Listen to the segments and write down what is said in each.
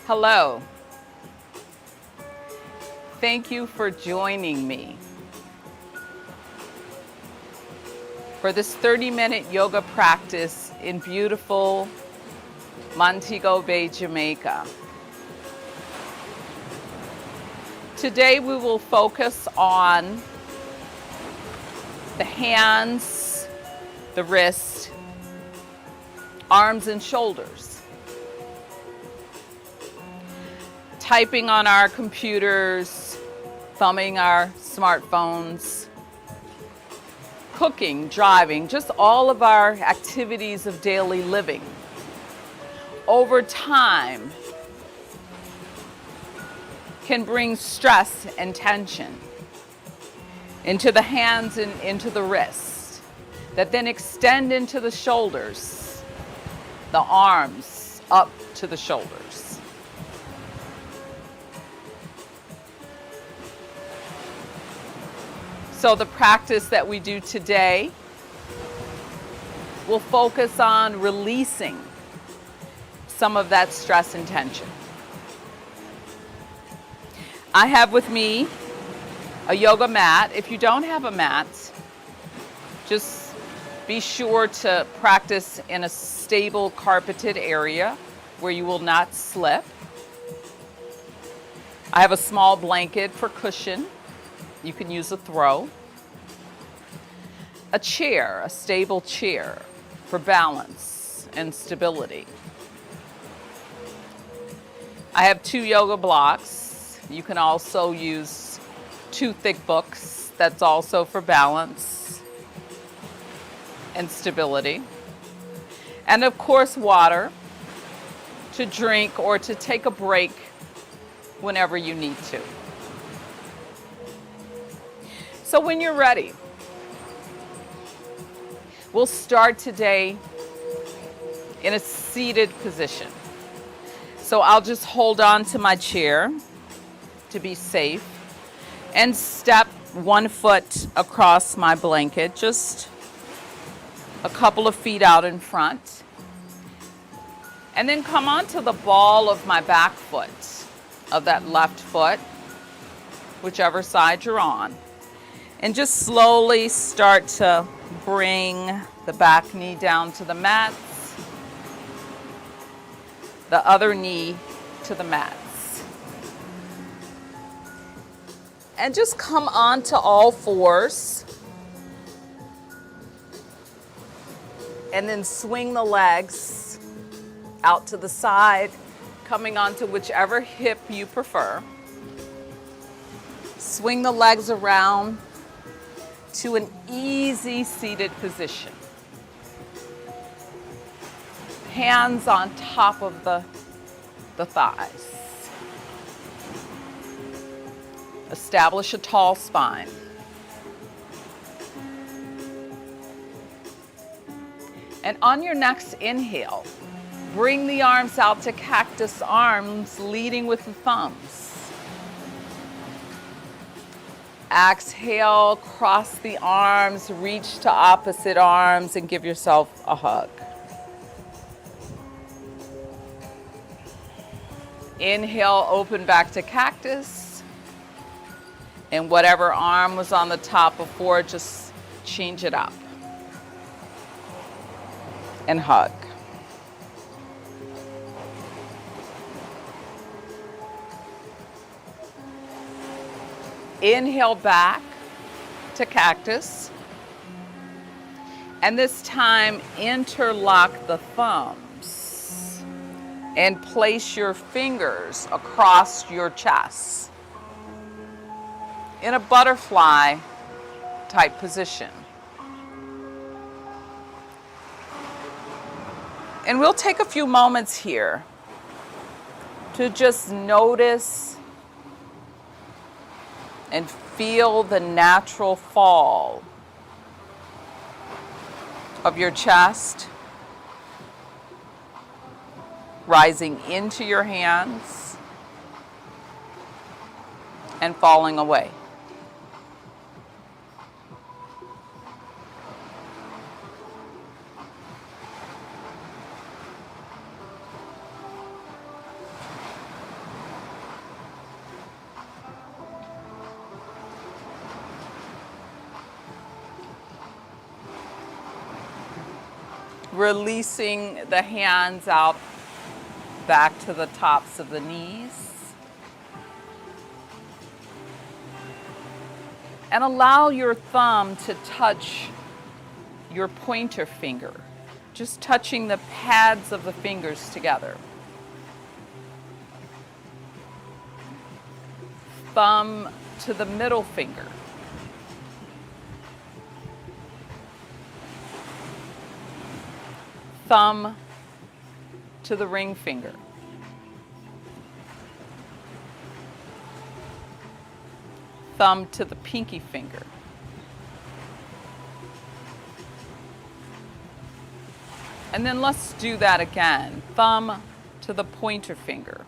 Hello. Thank you for joining me for this 30-minute yoga practice in beautiful Montego Bay, Jamaica. Today we will focus on the hands, the wrist, arms and shoulders. Typing on our computers, thumbing our smartphones, cooking, driving, just all of our activities of daily living. Over time, can bring stress and tension into the hands and into the wrists, that then extend into the shoulders, the arms up to the shoulders. So the practice that we do today will focus on releasing some of that stress and tension. I have with me a yoga mat. If you don't have a mat, just be sure to practice in a stable carpeted area where you will not slip. I have a small blanket for cushion. You can use a throw. A chair, a stable chair for balance and stability. I have 2 yoga blocks. You can also use 2 thick books. That's also for balance and stability. And of course, water to drink or to take a break whenever you need to. So when you're ready, we'll start today in a seated position. So I'll just hold on to my chair to be safe and step 1 foot across my blanket, just a couple of feet out in front. And then come onto the ball of my back foot, of that left foot, whichever side you're on. And just slowly start to bring the back knee down to the mat, the other knee to the mat. And just come onto all fours. And then swing the legs out to the side, coming onto whichever hip you prefer. Swing the legs around to an easy seated position. Hands on top of the thighs. Establish a tall spine. And on your next inhale, bring the arms out to cactus arms, leading with the thumbs. Exhale, cross the arms, reach to opposite arms, and give yourself a hug. Inhale, open back to cactus. And whatever arm was on the top before, just change it up. And hug. Inhale back to cactus. And this time, interlock the thumbs and place your fingers across your chest in a butterfly type position. And we'll take a few moments here to just notice and feel the natural fall of your chest, rising into your hands and falling away. Releasing the hands out back to the tops of the knees. And allow your thumb to touch your pointer finger, just touching the pads of the fingers together. Thumb to the middle finger. Thumb to the ring finger. Thumb to the pinky finger. And then let's do that again. Thumb to the pointer finger.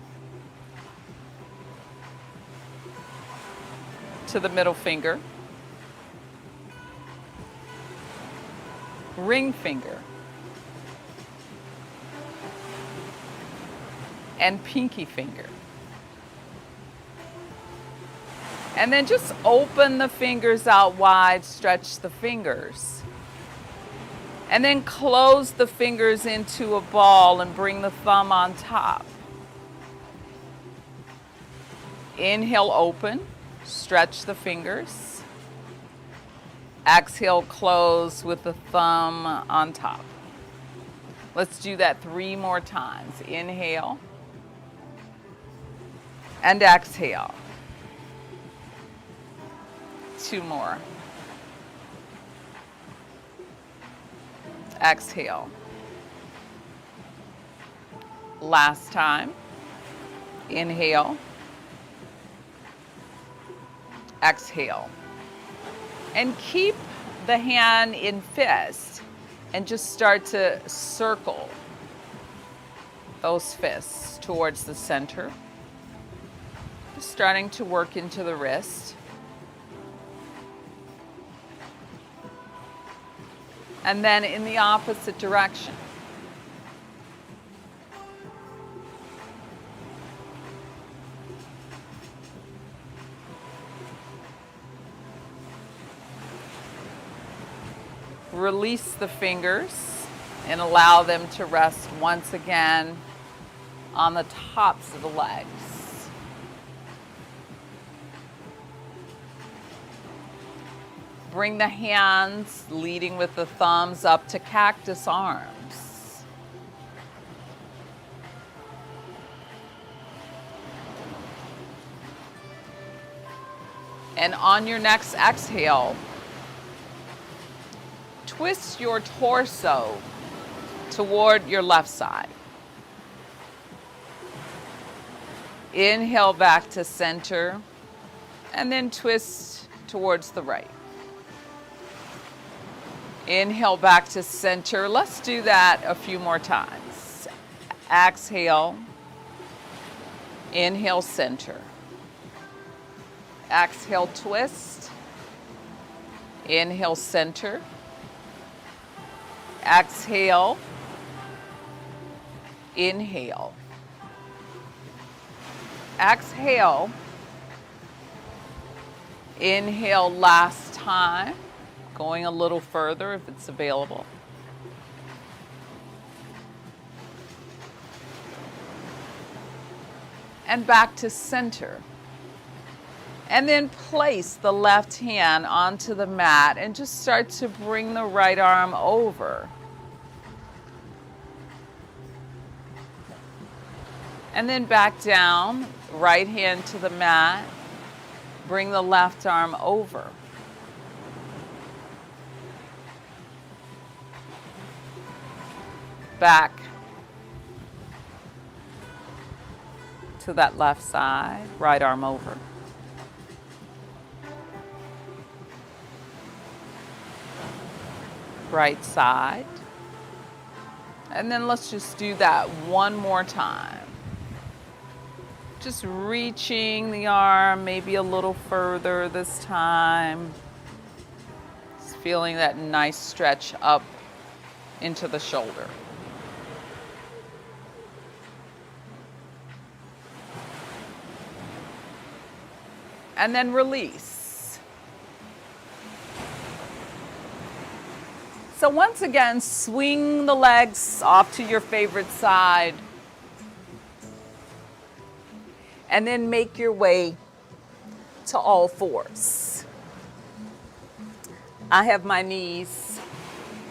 To the middle finger. Ring finger. And pinky finger. And then just open the fingers out wide, stretch the fingers. And then close the fingers into a ball and bring the thumb on top. Inhale, open, stretch the fingers. Exhale, close with the thumb on top. Let's do that 3 more times. Inhale and exhale. 2 more. Exhale. Last time. Inhale. Exhale. And keep the hand in fist and just start to circle those fists towards the center. Just starting to work into the wrist. And then in the opposite direction. Release the fingers and allow them to rest once again on the tops of the legs. Bring the hands, leading with the thumbs, up to cactus arms. And on your next exhale, twist your torso toward your left side. Inhale back to center, and then twist towards the right. Inhale back to center. Let's do that a few more times. Exhale. Inhale, center. Exhale, twist. Inhale, center. Exhale. Inhale. Exhale. Inhale last time. Going a little further if it's available. And back to center. And then place the left hand onto the mat and just start to bring the right arm over. And then back down, right hand to the mat. Bring the left arm over. Back to that left side, right arm over. Right side. And then let's just do that one more time. Just reaching the arm maybe a little further this time. Just feeling that nice stretch up into the shoulder. And then release. So once again, swing the legs off to your favorite side. And then make your way to all fours. I have my knees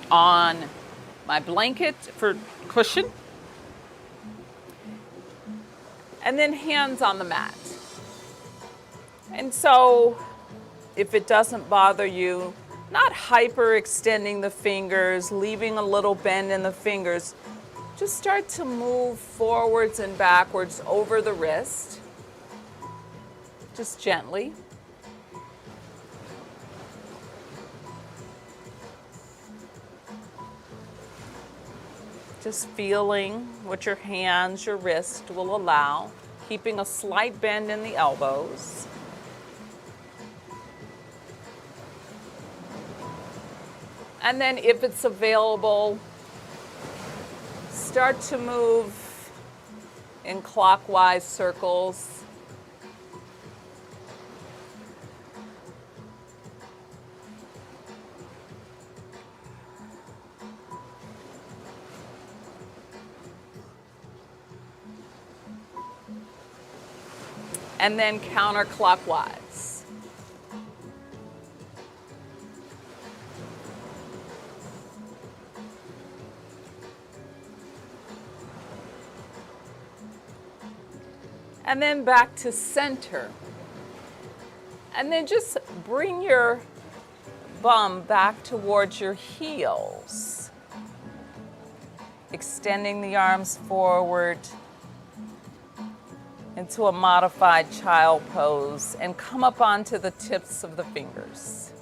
on my blanket for cushion. And then hands on the mat. And so if it doesn't bother you, not hyperextending the fingers, leaving a little bend in the fingers, just start to move forwards and backwards over the wrist. Just gently. Just feeling what your hands, your wrist will allow, keeping a slight bend in the elbows. And then if it's available, start to move in clockwise circles. And then counterclockwise. And then back to center. And then just bring your bum back towards your heels. Extending the arms forward into a modified child pose and come up onto the tips of the fingers.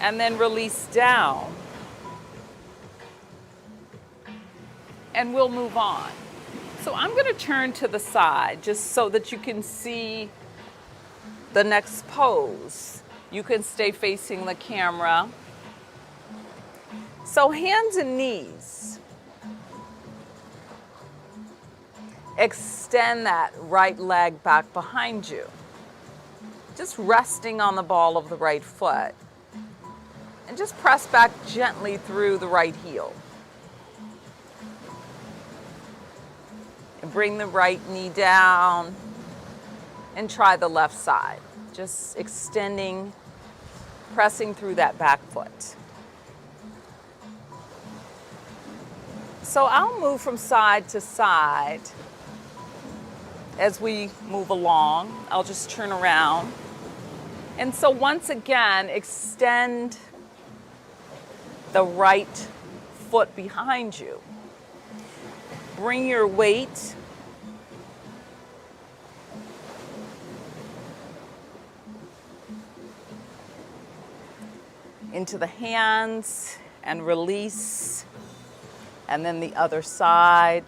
And then release down. And we'll move on. So I'm going to turn to the side just so that you can see the next pose. You can stay facing the camera. So hands and knees. Extend that right leg back behind you. Just resting on the ball of the right foot. And just press back gently through the right heel. And bring the right knee down. And try the left side. Just extending, pressing through that back foot. So I'll move from side to side as we move along. I'll just turn around. And so once again, extend the right foot behind you. Bring your weight into the hands and release, and then the other side.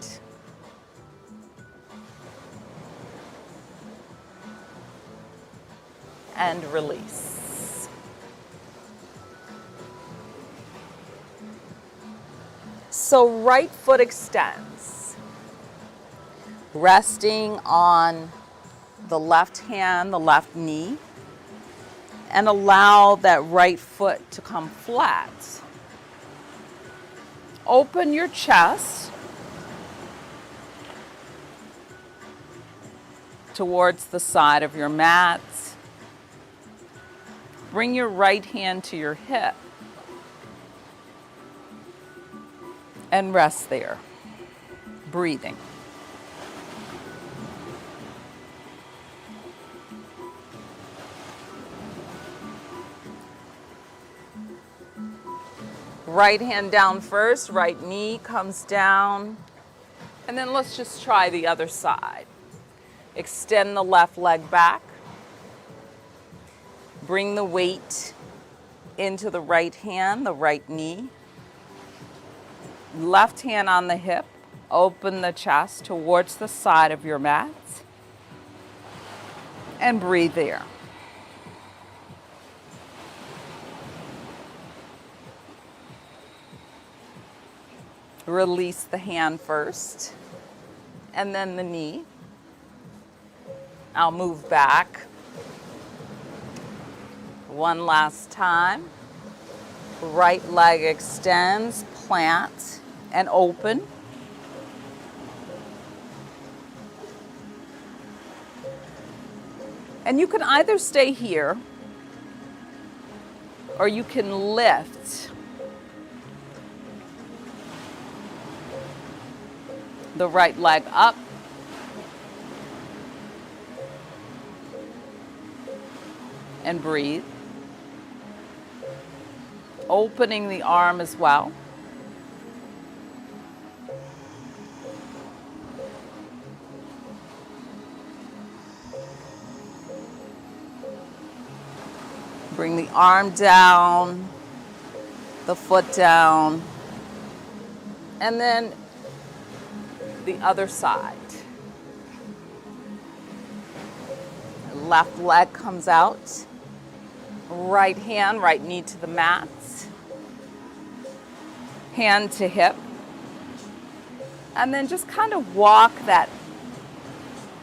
And release. So right foot extends, resting on the left hand, the left knee. And allow that right foot to come flat. Open your chest towards the side of your mat. Bring your right hand to your hip and rest there, breathing. Right hand down first, right knee comes down. And then let's just try the other side. Extend the left leg back. Bring the weight into the right hand, the right knee. Left hand on the hip. Open the chest towards the side of your mat. And breathe there. Release the hand first, and then the knee. I'll move back. One last time. Right leg extends, plant, and open. And you can either stay here or you can lift the right leg up and breathe. Opening the arm as well. Bring the arm down, the foot down, and then the other side. Left leg comes out. Right hand, right knee to the mat. Hand to hip. And then just kind of walk that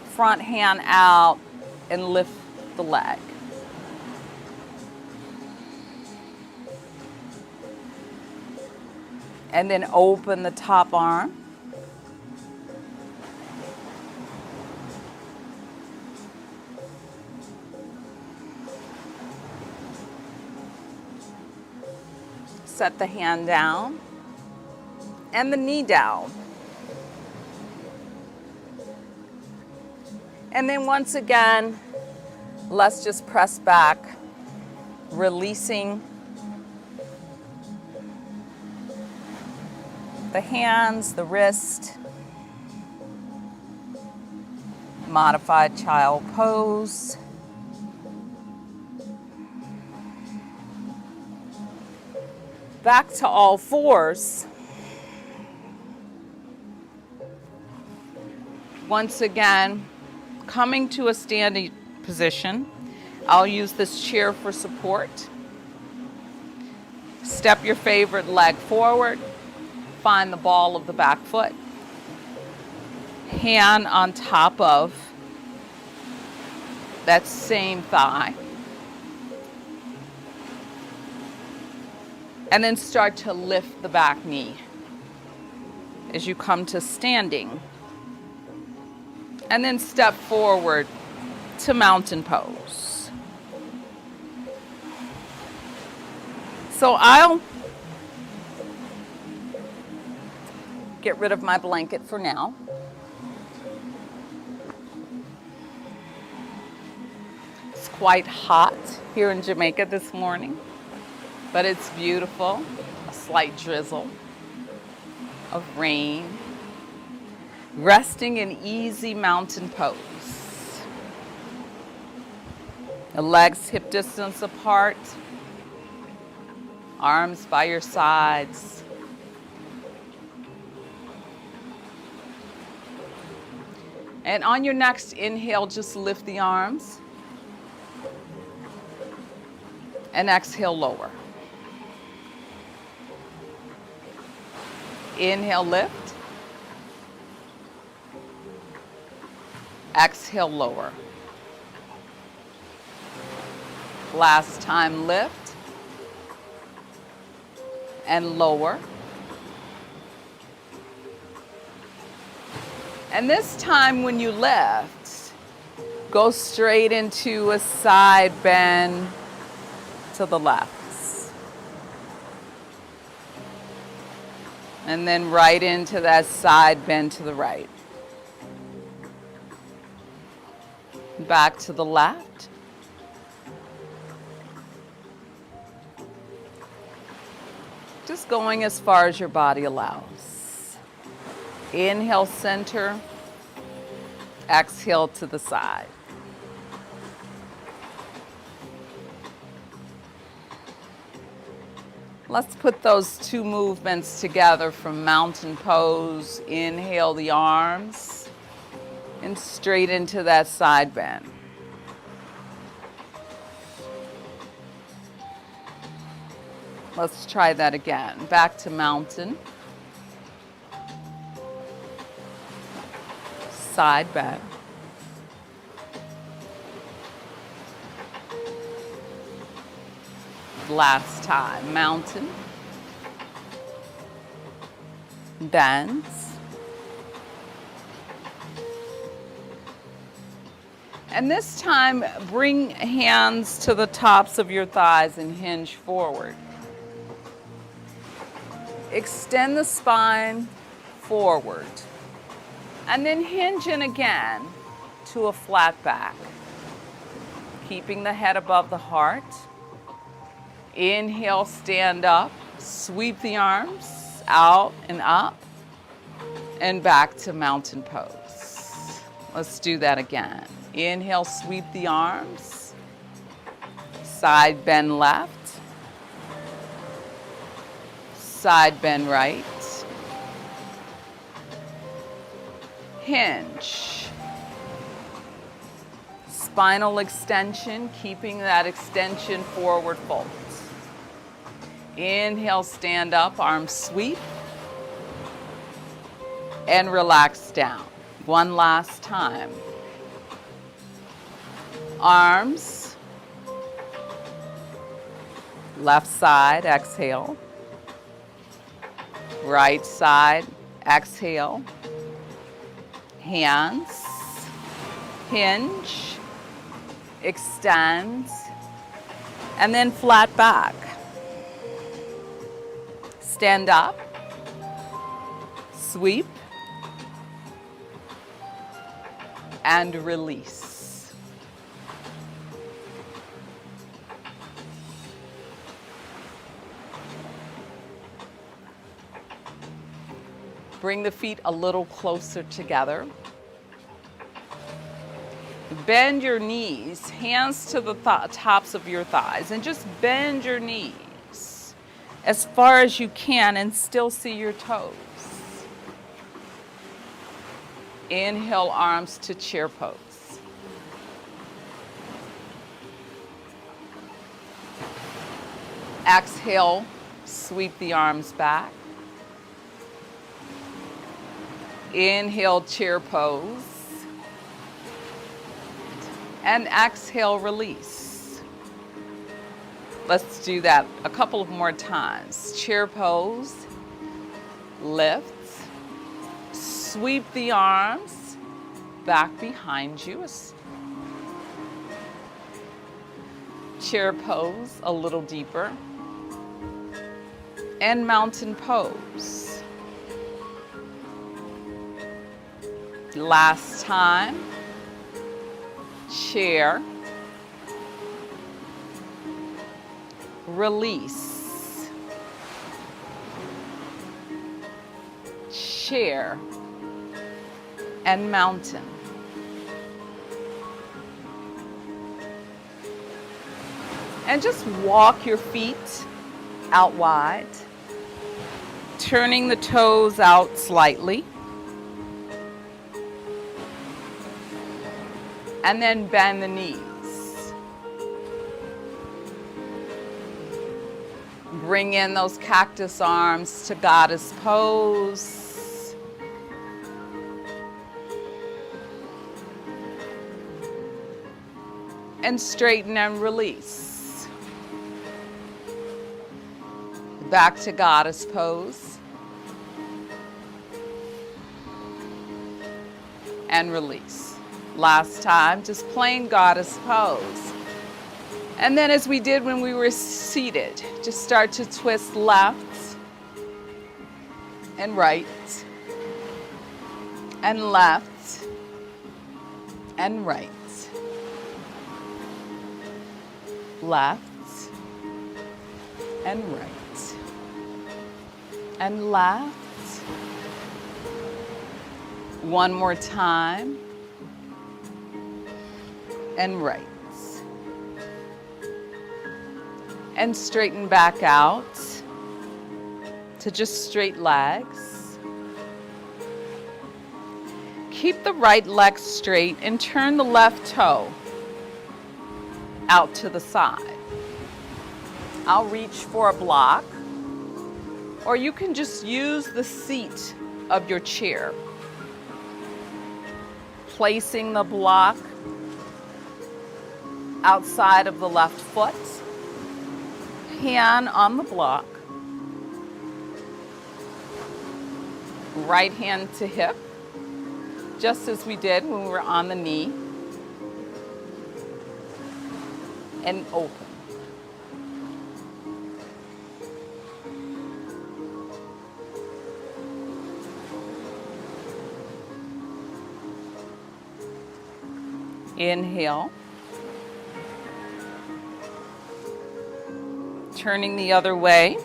front hand out and lift the leg. And then open the top arm. Set the hand down and the knee down. And then once again, let's just press back, releasing the hands, the wrist. Modified child pose. Back to all fours. Once again, coming to a standing position. I'll use this chair for support. Step your favorite leg forward. Find the ball of the back foot. Hand on top of that same thigh. And then start to lift the back knee as you come to standing. And then step forward to mountain pose. So I'll get rid of my blanket for now. It's quite hot here in Jamaica this morning, but it's beautiful. A slight drizzle of rain. Resting in easy mountain pose. The legs hip distance apart. Arms by your sides. And on your next inhale, just lift the arms. And exhale, lower. Inhale, lift. Exhale, lower. Last time, lift. And lower. And this time when you lift, go straight into a side bend to the left. And then right into that side bend to the right. Back to the left. Just going as far as your body allows. Inhale, center. Exhale to the side. Let's put those two movements together from mountain pose. Inhale the arms and straight into that side bend. Let's try that again. Back to mountain. Side bend. Last time. Mountain. Bends. And this time, bring hands to the tops of your thighs and hinge forward. Extend the spine forward. And then hinge in again to a flat back. Keeping the head above the heart. Inhale, stand up. Sweep the arms out and up. And back to mountain pose. Let's do that again. Inhale, sweep the arms. Side bend left. Side bend right. Hinge. Spinal extension, keeping that extension forward fold. Inhale, stand up, arms sweep. And relax down. One last time. Arms. Left side, exhale. Right side, exhale. Hands. Hinge. Extend. And then flat back. Stand up. Sweep. And release. Bring the feet a little closer together. Bend your knees, hands to the tops of your thighs, and just bend your knees as far as you can and still see your toes. Inhale, arms to chair pose. Exhale, sweep the arms back. Inhale, chair pose. And exhale, release. Let's do that a couple of more times. Chair pose, lift. Sweep the arms back behind you. Chair pose a little deeper. And mountain pose. Last time. Chair. Release. Chair. And mountain. And just walk your feet out wide, turning the toes out slightly. And then bend the knees. Bring in those cactus arms to goddess pose. And straighten and release. Back to goddess pose. And release. Last time, just plain goddess pose. And then as we did when we were seated, just start to twist left and right and left and right. Left and right and left. One more time and right. And straighten back out to just straight legs. Keep the right leg straight and turn the left toe out to the side. I'll reach for a block, or you can just use the seat of your chair. Placing the block outside of the left foot, hand on the block, right hand to hip, just as we did when we were on the knee, and open. Inhale. Turning the other way.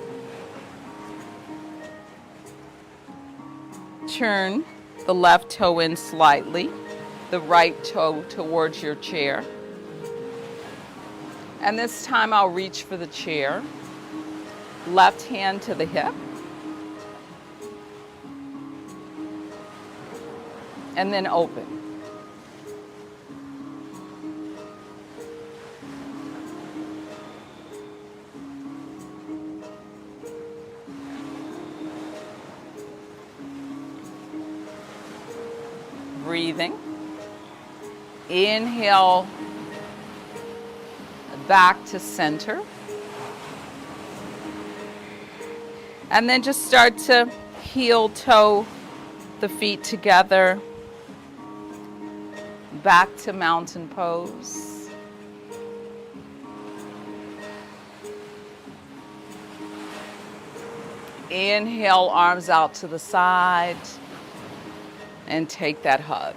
Turn the left toe in slightly, the right toe towards your chair. And this time I'll reach for the chair. Left hand to the hip. And then open. Breathing. Inhale back to center. And then just start to heel toe the feet together. Back to mountain pose. Inhale, arms out to the side. And take that hug.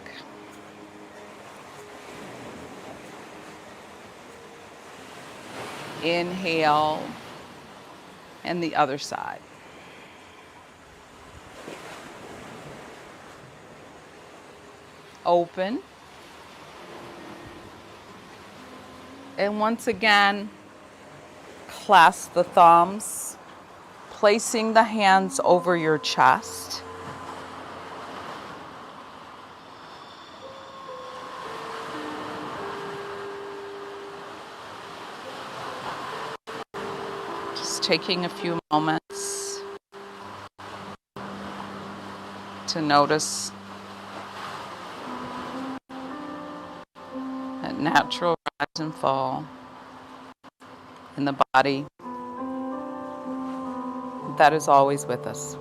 Inhale, and the other side. Open. And once again, clasp the thumbs, placing the hands over your chest. Taking a few moments to notice that natural rise and fall in the body that is always with us.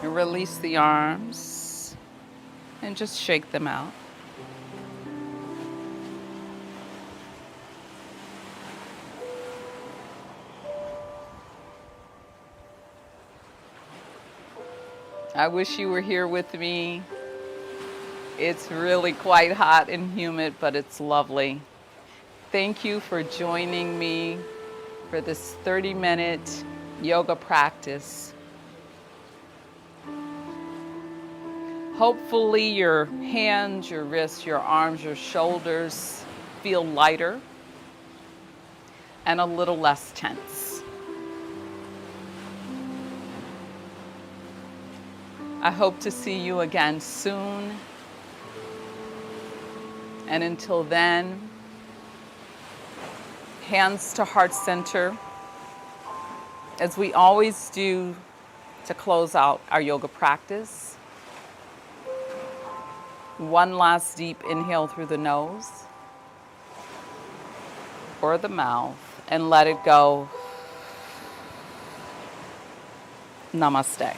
Release the arms and just shake them out. I wish you were here with me. It's really quite hot and humid, but it's lovely. Thank you for joining me for this 30-minute yoga practice. Hopefully your hands, your wrists, your arms, your shoulders feel lighter and a little less tense. I hope to see you again soon. And until then, hands to heart center, as we always do to close out our yoga practice. One last deep inhale through the nose or the mouth and let it go. Namaste.